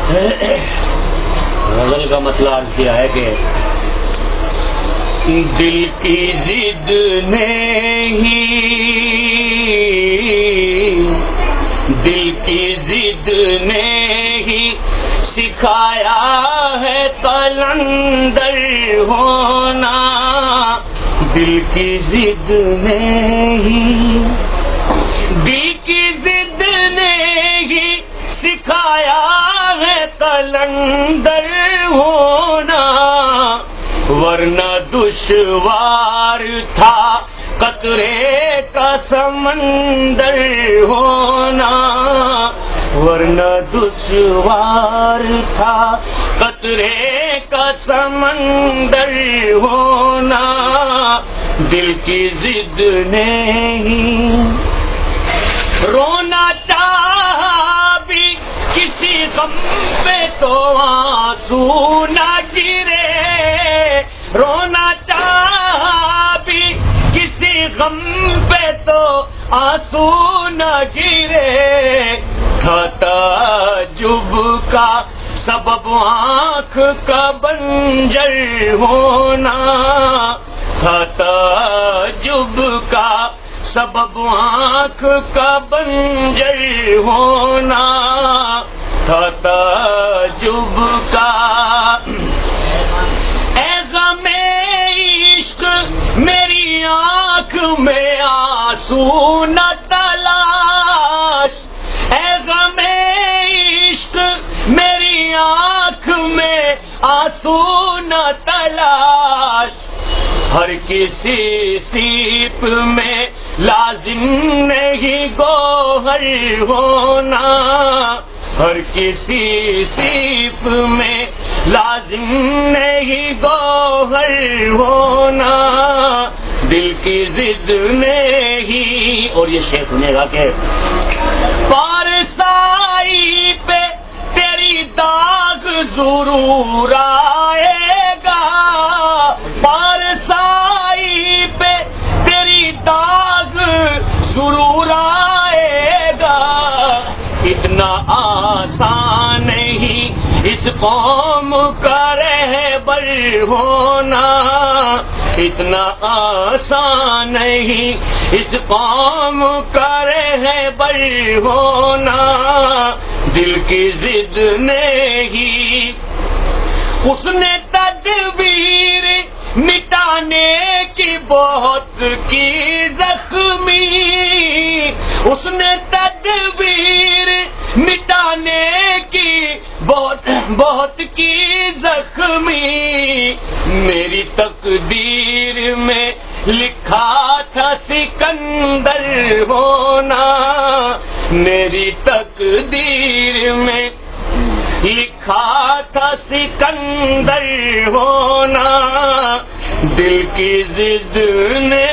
غزل کا مطلب عرض کیا ہے کہ دل کی ضد نے ہی سکھایا ہے قلندر ہونا، دل کی ضد نے ہی سکھایا ہے قلندر ہونا، ورنہ دشوار تھا قطرے کا سمندر ہونا، ورنہ دشوار تھا قطرے کا سمندر ہونا، دل کی ضد نے ہی رونا چاہا بھی کسی غم پہ تو آنسو نہ گرے، رونا چاہا بھی کسی غم پہ تو آنسو نہ گرے، تھا تعجب کا سبب آنکھ کا بنجر ہونا، تھا تعجب کا سبب آنکھ کا بنجر ہونا، تھا تعجب کا اے غم عشق میری آنکھ میں آنسو نہ تلاش، اے غم عشق میری آنکھ میں آنسو نہ تلاش، ہر کسی سیپ میں لازم نہیں گوہر ہونا، ہر کسی سیپ میں لازم نہیں گوہر ہونا، دل کی ضد نے ہی۔ اور یہ شعر سنے گا کہ پارسائی پہ تیری داغ ضرور آئے گا، پارسائی پہ تیری داغ ضرور آئے گا، اتنا آسان نہیں اس قوم کا رہبر ہونا، اتنا آسان نہیں اس قوم کا رہبر ہونا، دل کی ضد نے ہی اس نے تدبیر مٹانے کی بہت کی زخمی، اس نے تدبیر مٹانے کی بہت کی زخمی، میری تقدیر میں لکھا تھا سکندر ہونا، میری تقدیر میں لکھا تھا سکندر ہونا، دل کی ضد نے